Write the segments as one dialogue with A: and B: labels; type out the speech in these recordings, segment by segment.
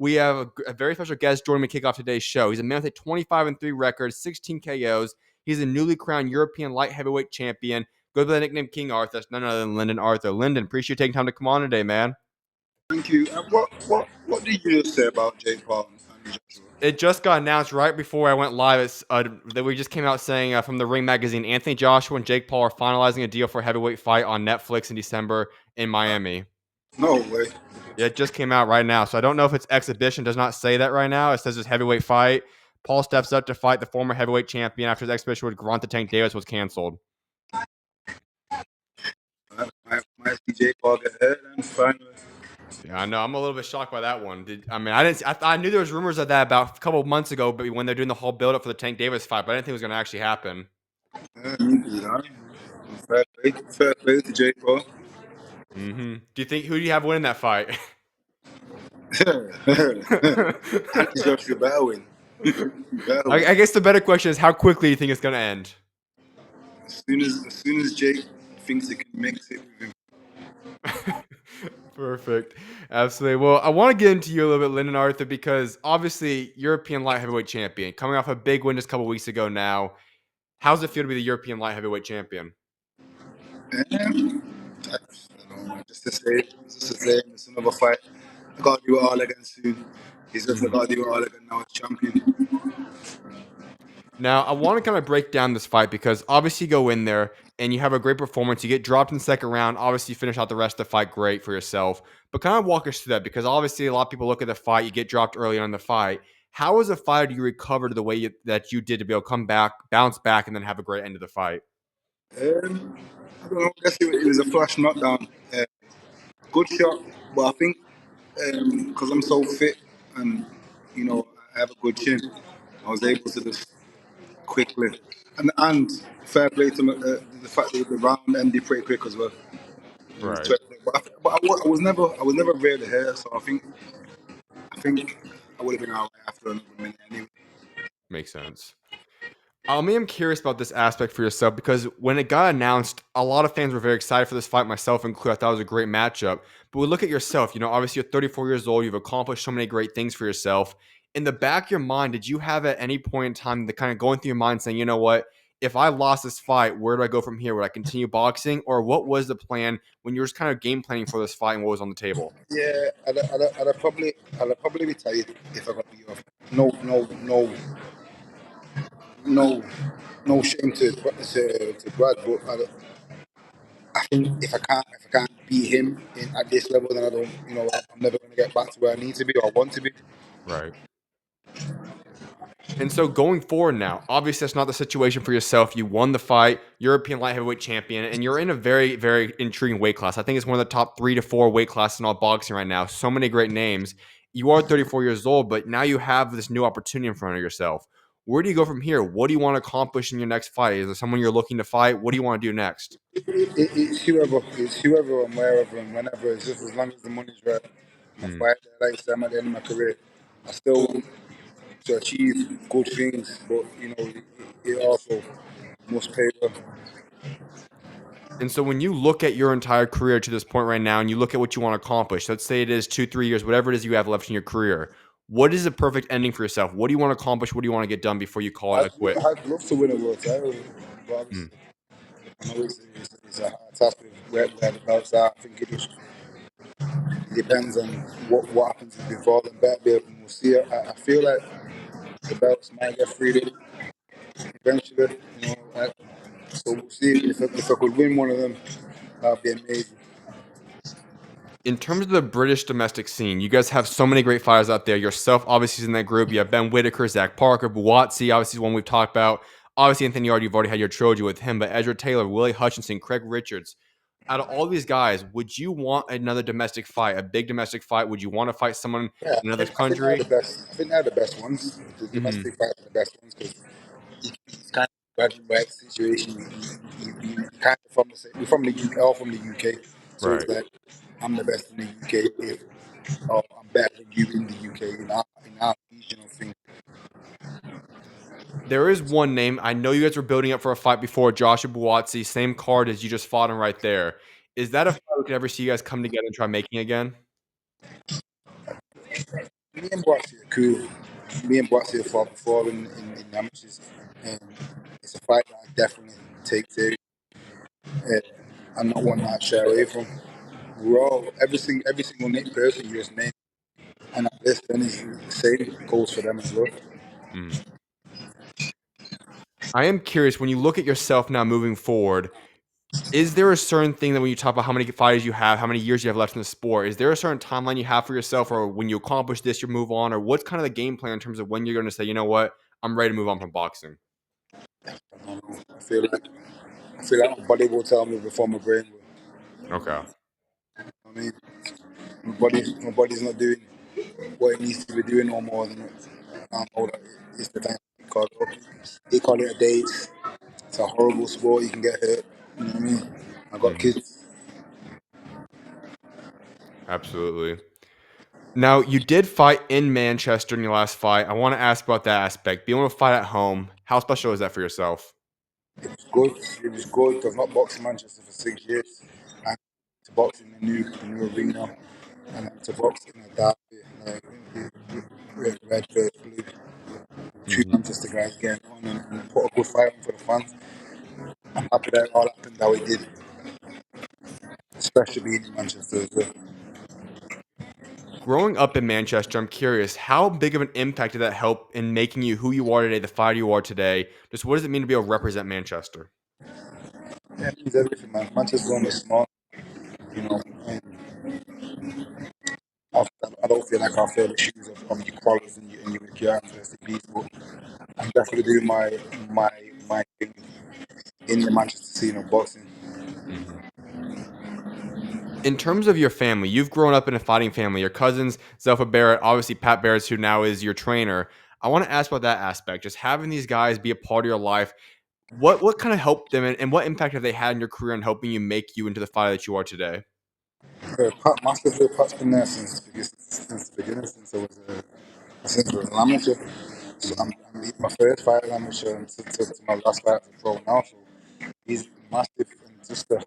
A: we have a very special guest joining me to kick off today's show. He's a man with a 25-3 record, 16 KOs. He's a newly crowned European light heavyweight champion. Goes by the nickname King Arthur. That's none other than Lyndon Arthur. Lyndon, appreciate you taking time to come on today, man.
B: Thank you. What did you just say about Jake Paul and Joshua?
A: It just got announced right before I went live that we just came out saying from the Ring magazine, Anthony Joshua and Jake Paul are finalizing a deal for a heavyweight fight on Netflix in December in Miami.
B: No way.
A: Yeah, it just came out right now. So I don't know if it's exhibition. Does not say that right now. It says it's heavyweight fight. Paul steps up to fight the former heavyweight champion after his exhibition with Grant the Tank Davis was canceled.
B: Might see Jake Paul get hurt and finally.
A: Yeah, I know. I'm a little bit shocked by that one. I knew there was rumors of that about a couple of months ago, but when they're doing the whole build-up for the Tank Davis fight, but I didn't think it was going to actually happen.
B: Fair play to Jake Paul.
A: Mm-hmm. Who do you have winning that fight?
B: Joshua better win.
A: I guess the better question is how quickly do you think it's going to end?
B: As soon as Jake thinks he can mix it with him.
A: Perfect. Absolutely. Well, I want to get into you a little bit, Lyndon Arthur, because obviously European light heavyweight champion, coming off a big win just a couple weeks ago now. How's it feel to be the European light heavyweight champion?
B: I don't know, just to say, it's another fight. I got to do it all again soon. He's just got to do it all again now as champion.
A: Now, I want to kind of break down this fight because obviously you go in there and you have a great performance. You get dropped in the second round. Obviously, you finish out the rest of the fight great for yourself. But kind of walk us through that because obviously a lot of people look at the fight. You get dropped early on in the fight. How as a fighter do you recover to the way that you did to be able to come back, bounce back, and then have a great end of the fight?
B: I don't know. I guess it was a flash knockdown. Good shot, but I think because I'm so fit and I have a good chin, I was able to just quickly and fair play to the fact that the round ended pretty quick as well.
A: Right.
B: But I was never really hurt, so I think I would have been out after another minute anyway.
A: Makes sense. I'm curious about this aspect for yourself because when it got announced, a lot of fans were very excited for this fight, myself included. I thought it was a great matchup. But we look at yourself, obviously you're 34 years old. You've accomplished so many great things for yourself. In the back of your mind, did you have at any point in time the kind of going through your mind saying, you know what, if I lost this fight, where do I go from here? Would I continue boxing? Or what was the plan when you were just kind of game planning for this fight and what was on the table?
B: Yeah, I'd probably retired if I got beat off. No shame to Brad, but I think if I can't beat him at this level, then I don't, I'm never going to get back to where I need to be or want to be.
A: Right. And so going forward now, obviously that's not the situation for yourself. You won the fight, European light heavyweight champion, and you're in a very, very intriguing weight class. I think it's one of the top 3 to 4 weight classes in all boxing right now. So many great names. You are 34 years old, but now you have this new opportunity in front of yourself. Where do you go from here? What do you want to accomplish in your next fight? Is there someone you're looking to fight? What do you want to do next?
B: It's whoever and wherever and whenever. It's just as long as the money's right. I'm a fighter, like I said, I'm at the end of my career. I still want to achieve good things, but it also must pay well.
A: And so when you look at your entire career to this point right now and you look at what you want to accomplish, let's say it is 2-3 years, whatever it is you have left in your career, what is the perfect ending for yourself? What do you want to accomplish? What do you want to get done before you call it a quit?
B: I'd love to win a world title, but obviously, I know it's a hard task with where the belts are. I think it depends on what happens with Bivol and Bivol, and we'll see. I feel like the belts might get freed eventually, so we'll see if I could win one of them. That would be amazing.
A: In terms of the British domestic scene, you guys have so many great fighters out there. Yourself, obviously, is in that group. You have Ben Whitaker, Zach Parker, Buatsi, obviously, is one we've talked about. Obviously, Anthony Yarde, you've already had your trilogy with him, but Ezra Taylor, Willie Hutchinson, Craig Richards. Out of all these guys, would you want another domestic fight, a big domestic fight? Would you want to fight someone in another country?
B: I think they're the best ones. The domestic fights are the best ones because it's kind of black and white situation. You kind of we're from the UK, all from the UK, so
A: Right.
B: it's like I'm the best in the UK. If I'm better than you in the UK in our regional thing.
A: There is one name. I know you guys were building up for a fight before, Joshua Buatsi, same card as you just fought him right there. Is that a fight we could ever see you guys come together and try making again?
B: Me and Boxy are cool. Me and Boxy have fought before in amateurs, and it's a fight that I definitely take serious. Uh, I'm not one that I shy away from. We're all every single name person you just named, and at this then is the same goes for them as well.
A: Mm. I am curious, when you look at yourself now moving forward, is there a certain thing that when you talk about how many fighters you have, how many years you have left in the sport, is there a certain timeline you have for yourself, or when you accomplish this, you move on, or what's kind of the game plan in terms of when you're going to say, you know what, I'm ready to move on from boxing?
B: I feel like I feel like my body will tell me before my brain will.
A: Okay.
B: I mean, my body's not doing what it needs to be doing no more than it. I know that it's the time they call it a date. It's a horrible sport. You can get hurt. You know what I mean? I got
A: Hmm.
B: kids.
A: Absolutely. Now, you did fight in Manchester in your last fight. I want to ask about that aspect. Being able to fight at home, how special is that for yourself?
B: It was good. It was good. I've not boxed in Manchester for 6 years. And to box in the new arena, and to box in a derby, like red versus blue. Two
A: Hmm.
B: Manchester guys getting on and put a good fight on for the fans. I'm happy that it all happened how it did, especially being in Manchester as well.
A: Growing up in Manchester, I'm curious, how big of an impact did that help in making you who you are today, the fighter you are today? Just what does it mean to be able to represent Manchester?
B: Yeah, it means everything, man. Manchester's only small, you know, and I don't feel like I feel the shoes of your qualities and your Yarde recipes, but I'm definitely doing my my thing in the Manchester scene of boxing.
A: Hmm. In terms of your family, you've grown up in a fighting family. Your cousins, Zelfa Barrett, obviously Pat Barrett, who now is your trainer. I want to ask about that aspect. Just having these guys be a part of your life, what kind of helped them, and what impact have they had in your career in helping you make you into the fighter that you are today?
B: Pat, massively, Pat's been there since the beginning, since I was an amateur. So
A: Hmm.
B: I'm my first fight as amateur and to my last fight as a pro now. So he's massive, and just to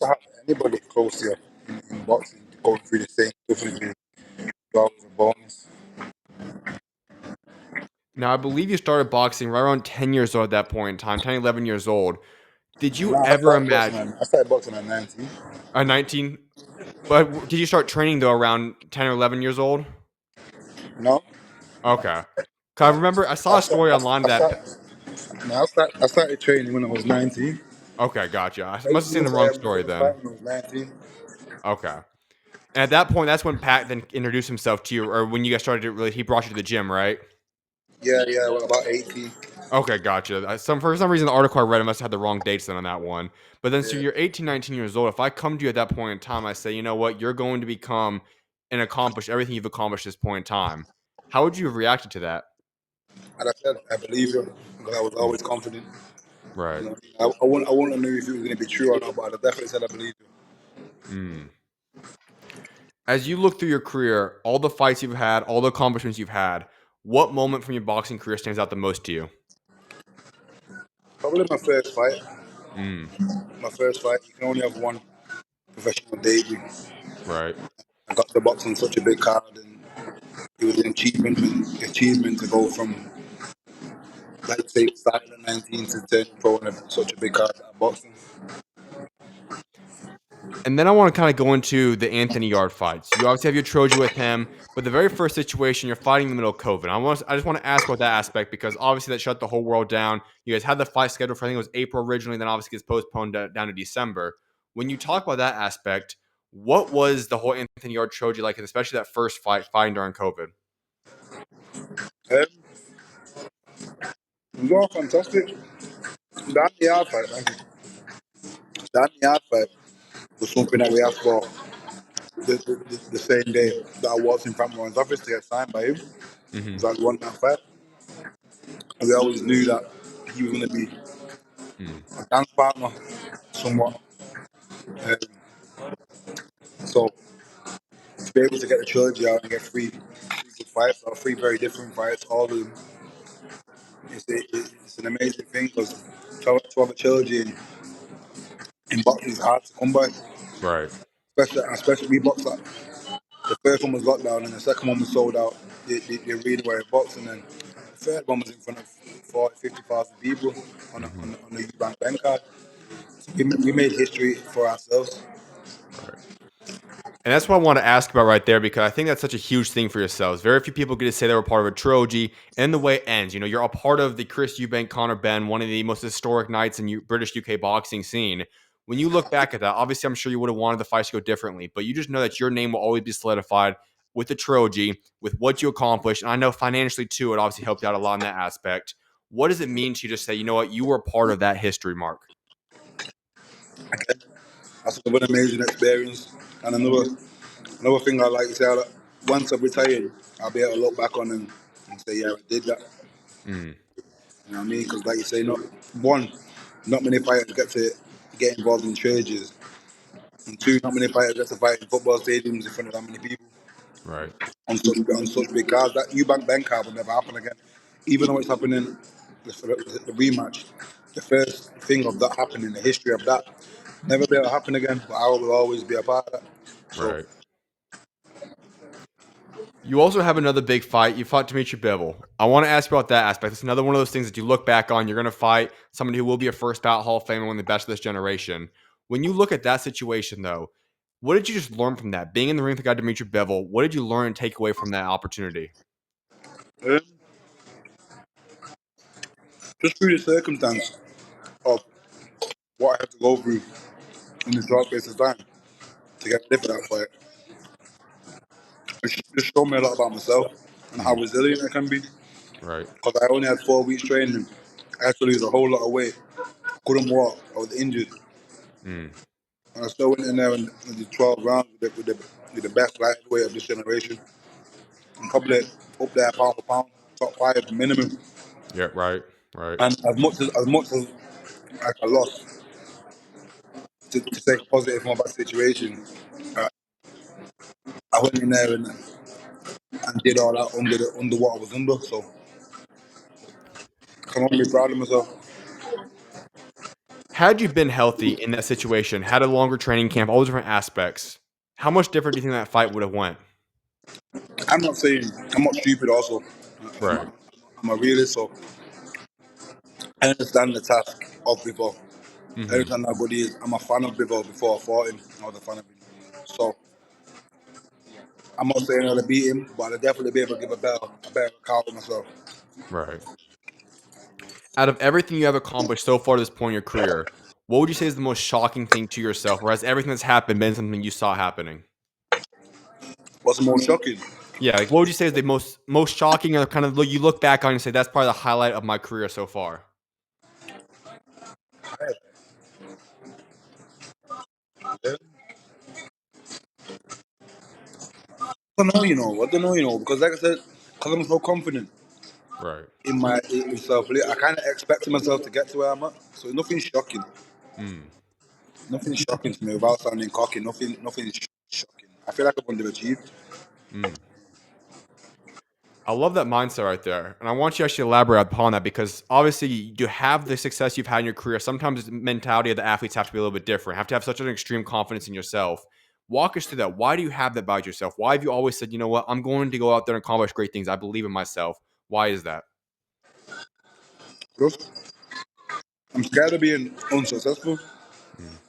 B: have anybody close to you in boxing going through the same stuff as you, it's always a bonus.
A: Now, I believe you started boxing right around 10 years old at that point in time, 10, 11 years old. Did you
B: Now
A: ever imagine
B: I started boxing at 19.
A: 19? But did you start training though around 10 or 11 years old?
B: No,
A: Okay. 'Cause I remember I saw
B: I
A: a
B: start,
A: story
B: I,
A: online
B: I
A: that.
B: start, no, I started training when I was 19.
A: Okay, gotcha. I must have
B: 18
A: seen the
B: so I
A: wrong
B: had my
A: story
B: first
A: then.
B: fight when I was 19.
A: Okay. And at that point, that's when Pat then introduced himself to you, or when you guys started to really, he brought you to the gym, right?
B: Yeah, yeah, well, about 18.
A: Okay, gotcha. For some reason, the article I read, I must have had the wrong dates then on that one. But then, so
B: Yeah.
A: you're 18, 19 years old. If I come to you at that point in time, I say, you know what, you're going to become and accomplish everything you've accomplished at this point in time. How would you have reacted to that?
B: And I said, I believe you because I was
A: Mm,
B: always confident.
A: right.
B: You know, I wouldn't know if it was going to be true or not, but I definitely said I believe you.
A: Mm. As you look through your career, all the fights you've had, all the accomplishments you've had, what moment from your boxing career stands out the most to you?
B: Probably my first fight.
A: Mm,
B: My first fight. You can only have one professional debut.
A: right.
B: I got the box on such a big card, and it was an achievement to go from, like, say, starting at 19 to 10 pro on such a big card at boxing.
A: And then I want to kind of go into the Anthony Yard fights. You obviously have your trilogy with him, but the very first situation, you're fighting in the middle of COVID. I just want to ask about that aspect because obviously that shut the whole world down. You guys had the fight scheduled for, I think it was April originally, then obviously gets postponed down to December. When you talk about that aspect, what was the whole Anthony Yard trilogy like, and especially that first fight fighting during COVID?
B: Um, it was all fantastic. That yard fight, man. That yard fight was something that we asked for the same day that I was in Cameron's office to get signed by him.
A: Hmm.
B: So I won that fight. And we always knew that he was going to be
A: Mm,
B: a dance partner, somewhat. Um, so to be able to get the trilogy out and get three good fights, or three very different fights, all of them, it's an amazing thing because to have a trilogy in boxing is hard to come by,
A: right.
B: especially we box like The first one was lockdown, and the second one was sold out. The arena where it boxed, and then the third one was in front of 40, 50,000 people on
A: Hmm.
B: on the Eubank bank card. So we made history for ourselves.
A: Right. And that's what I want to ask about right there because I think that's such a huge thing for yourselves. Very few people get to say they were part of a trilogy and the way it ends. You know, you're a part of the Chris Eubank, Conor Benn, one of the most historic nights in British UK boxing scene. When you look back at that, obviously I'm sure you would have wanted the fights to go differently, but you just know that your name will always be solidified with the trilogy, with what you accomplished. And I know financially too, it obviously helped out a lot in that aspect. What does it mean to you to say, you know what, you were a part of that history, Mark?
B: Again, that's an amazing experience. And another thing I like to say, that once I've retired, I'll be able to look back on and say, yeah, I did that.
A: Mm,
B: You know what I mean? Because like you say, not many fighters get to get involved in churches, and two, not many fighters get to fight in football stadiums in front of that many people
A: right,
B: on such big cards. That Eubank bank card will never happen again. Even though it's happening, the rematch, the first thing of that happening, the history of that, never be able to happen again. But I will always be a part of that. So
A: right. You also have another big fight. You fought Dmitry Bivol. I want to ask you about that aspect. It's another one of those things that you look back on. You're going to fight somebody who will be a first ballot Hall of Famer, one of the best of this generation. When you look at that situation, though, what did you just learn from that? Being in the ring with the guy Dmitry Bivol, what did you learn and take away from that opportunity?
B: um, just through the circumstance of what I had to go through in this short space of time to get ready for that fight, it just showed me a lot about myself and how
A: Mm,
B: resilient I can be.
A: right.
B: Because I only had 4 weeks training. I had to lose a whole lot of weight. Couldn't walk. I was injured.
A: Mm,
B: And I still went in there and did 12 rounds with the best lightweight of this generation. And probably up there pound for pound, top five minimum.
A: yeah, right. Right.
B: And as much as I lost, to take a positive from that situation, uh, I went in there and did all that under what I was under. So I can only be proud of myself.
A: Had you been healthy in that situation, had a longer training camp, all the different aspects, how much different do you think that fight would have went?
B: I'm not saying I'm not stupid. Also,
A: Right.
B: I'm a realist, so I understand the task of Bivol. I
A: Hmm.
B: understand how good he is. I'm a fan of Bivol before I fought him. I was a fan of him. So I'm not saying I'll beat him, but I'll definitely be able to give a better account of myself.
A: Right. Out of everything you have accomplished so far to this point in your career, what would you say is the most shocking thing to yourself, or has everything that's happened been something you saw happening?
B: What's more shocking?
A: Yeah, like what would you say is the most shocking, or kind of you look back on and say that's probably the highlight of my career so far?
B: I don't know, because like I said, because I'm so confident
A: Right.
B: in myself, I kind of expected myself to get to where I'm at. So nothing's shocking.
A: Mm,
B: Nothing's shocking to me without sounding cocky. Nothing's shocking. I feel like I've underachieved.
A: mm. I love that mindset right there. And I want you to actually elaborate upon that because obviously you have the success you've had in your career. Sometimes the mentality of the athletes have to be a little bit different. Have to have such an extreme confidence in yourself. Walk us through that. Why do you have that about yourself? Why have you always said, you know what, I'm going to go out there and accomplish great things. I believe in myself. Why is that?
B: Just, I'm scared of being unsuccessful.
A: Mm,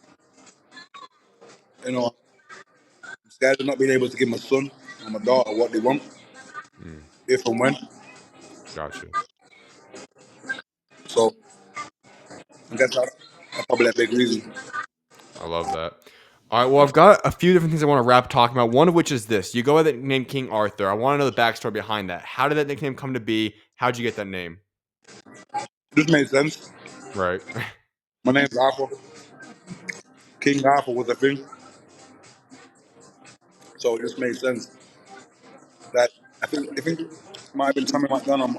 B: You know, I'm scared of not being able to give my son and my daughter what they want,
A: mm,
B: if and when.
A: gotcha.
B: So I guess that's probably a big reason.
A: I love that. All right. Well, I've got a few different things I want to wrap talking about. One of which is this. You go by the name King Arthur. I want to know the backstory behind that. How did that nickname come to be? How'd you get that name?
B: It just made sense.
A: Right.
B: My name's Arthur. King Arthur was a thing, so it just made sense. That I think it might have been Tommy McDonald,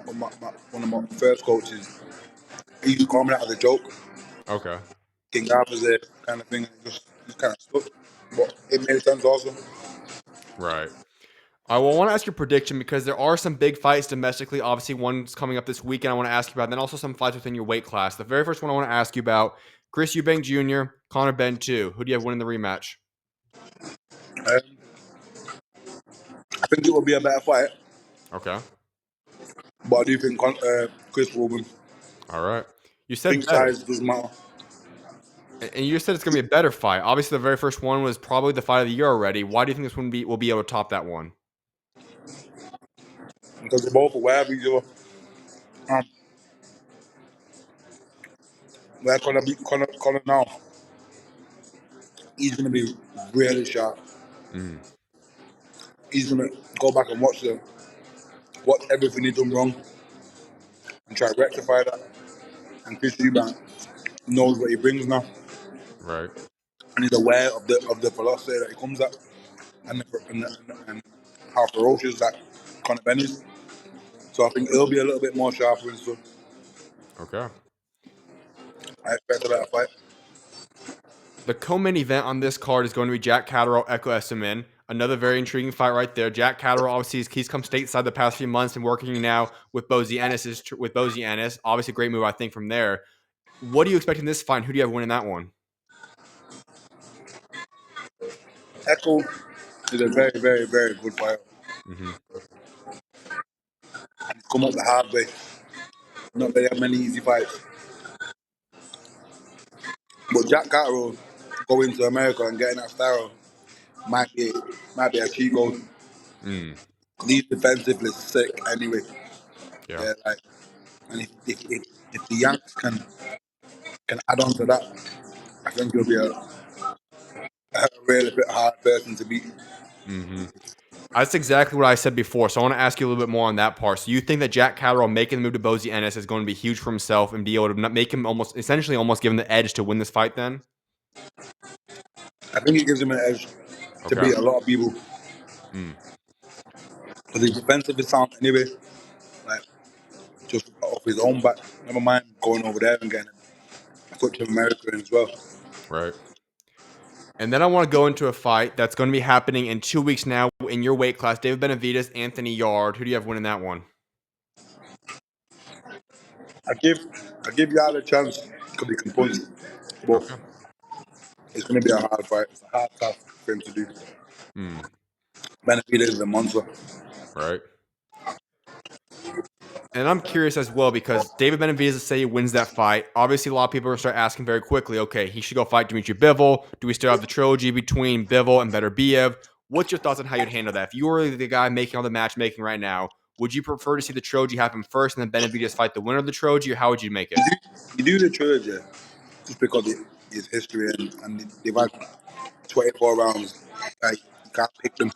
B: one of my first coaches. He used to call me that as a joke.
A: Okay.
B: King Arthur's there kind of thing. Just kind of stuck, but it made sense also.
A: Right. I want to ask your prediction because there are some big fights domestically. Obviously, one's coming up this weekend. I want to ask you about, and then also some fights within your weight class. The very first one I want to ask you about: Chris Eubank Jr., Conor Benn 2. Who do you have winning the rematch?
B: Um, I think it will be a better fight,
A: Okay.
B: but I do think Chris will win.
A: All right. You
B: I think
A: said better.
B: size does matter
A: And you said it's going to be a better fight. Obviously, the very first one was probably the fight of the year already. Why do you think this one will be able to top that one?
B: because they're both aware of each other. Um, where Conor beat Conor now, he's going to be really sharp.
A: Mm,
B: He's going to go back and watch everything he's done wrong and try to rectify that. And Chris Eubank knows what he brings now,
A: right.
B: and he's aware of the velocity that he comes at, and how ferocious that Conor Ben is. So I think he'll be a little bit more sharper and stuff.
A: Okay.
B: I expect a better fight.
A: The co-main event on this card is going to be Jack Catterall, Echo Esserman. Another very intriguing fight right there. Jack Catterall, obviously, he's come stateside the past few months and working now with Bozy Ennis. Obviously, great move, I think, from there. What do you expect in this fight? Who do you have winning that one?
B: Echo is a very, very, very good fighter.
A: Mm-hmm.
B: He's come up the hard way. Not that he had many easy fights. But Jack Catterall going to America and getting that style might be a cheat code.
A: Mm,
B: He's defensively sick anyway.
A: yeah.
B: Yeah, like, and if the Yanks can add on to that, I think he'll be a really bit hard person to beat.
A: Mm-hmm. That's exactly what I said before. So I want to ask you a little bit more on that part. So you think that Jack Catterall making the move to Bozy Ennis is going to be huge for himself and be able to make him almost give him the edge to win this fight then?
B: I think it gives him an edge to
A: Okay.
B: beat a lot of people
A: Mm,
B: because his defensive is sound anyway. Like just off his own back. Never mind going over there and getting a touch of America in as well.
A: right. And then I want to go into a fight that's going to be happening in 2 weeks now in your weight class. David Benavidez, Anthony Yarde. Who do you have winning that one?
B: I give I give Yarde a chance because he can punch, but
A: Okay.
B: it's going to be a hard fight. It's a hard task for him to do.
A: Mm,
B: Benavidez is a monster.
A: right. And I'm curious as well because David Benavidez, say he wins that fight. Obviously, a lot of people are going to start asking very quickly, okay, he should go fight Dmitry Bivol. Do we still have the trilogy between Bivol and Beterbiev? What's your thoughts on how you'd handle that? If you were the guy making all the matchmaking right now, would you prefer to see the trilogy happen first and then Benavidez fight the winner of the trilogy, or how would you make it?
B: You do the trilogy just because his history and they've had 24 rounds. Like you can't pick them.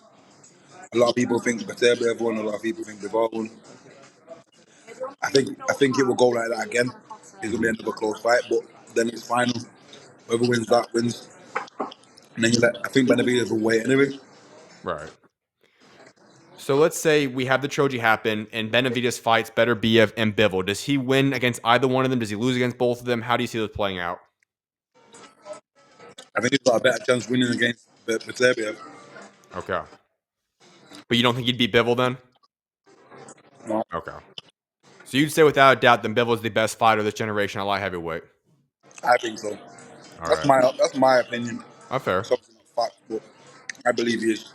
B: A lot of people think Beterbiev won. A lot of people think Bivol won. I think it will go like that again. It's gonna be
A: Mhm.
B: another close fight, but then it's final. Whoever wins that wins. And then I think Benavidez will wait anyway.
A: Right. So let's say we have the trilogy happen and Benavidez fights Beterbiev and Bivol. Does he win against either one of them? Does he lose against both of them? How do you see this playing out?
B: I think he's got a better chance winning against Beterbiev.
A: Okay. But you don't think he'd beat Bivol then?
B: No,
A: Okay. So you'd say without a doubt that Bivol's the best fighter of this generation at light heavyweight.
B: I think so.
A: All
B: That's
A: right.
B: my opinion.
A: Fair.
B: It's obviously not fact, but I believe he is.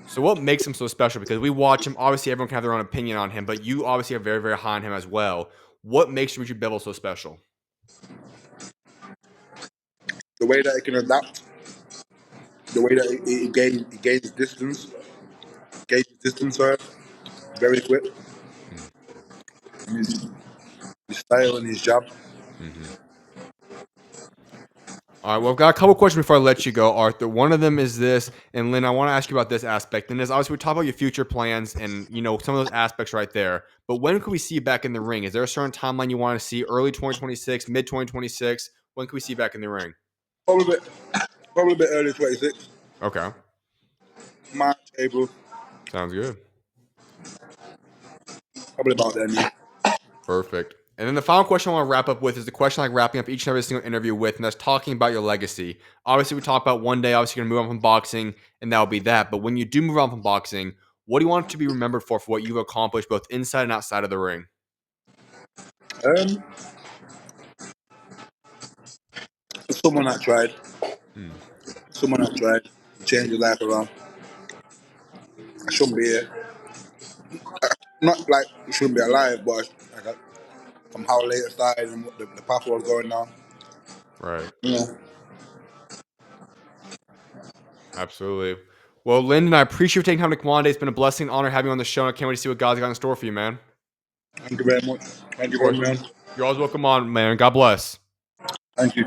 A: So what makes him so special? Because we watch him. Obviously, everyone can have their own opinion on him, but you obviously are very, very high on him as well. What makes Dmitry Bivol so special?
B: The way that he can adapt, the way that he gains distance, sorry, very quick.
A: Mm,
B: And his style and his jab.
A: mm-hmm. All right, well, I've got a couple questions before I let you go, Arthur. One of them is this, and Lynn, I want to ask you about this aspect. And this, obviously, we talk about your future plans and some of those aspects right there. But when can we see you back in the ring? Is there a certain timeline you want to see? Early 2026, mid 2026? When can we see you back in the ring?
B: Probably probably a bit early 26,
A: Okay,
B: March, April,
A: sounds good.
B: probably about then. Yeah.
A: Perfect. And then the final question I want to wrap up with is the question I like wrapping up each and every single interview with, and that's talking about your legacy. Obviously, we talk about one day, obviously, you're going to move on from boxing, and that'll be that. But when you do move on from boxing, what do you want to be remembered for what you've accomplished both inside and outside of the ring?
B: Um, someone that tried,
A: Hmm.
B: someone that tried, to change your life around. I shouldn't be here. Not like we shouldn't be alive, but like from how late it started and what the path was going down.
A: Right.
B: You know.
A: Absolutely. Well, Lyndon, I appreciate you taking time to come on today. It's been a blessing and honor having you on the show. And I can't wait to see what God's got in store for you, man.
B: Thank you very much. Thank
A: Of
B: you very
A: course.
B: much, man.
A: You're always welcome on, man. God bless.
B: Thank you.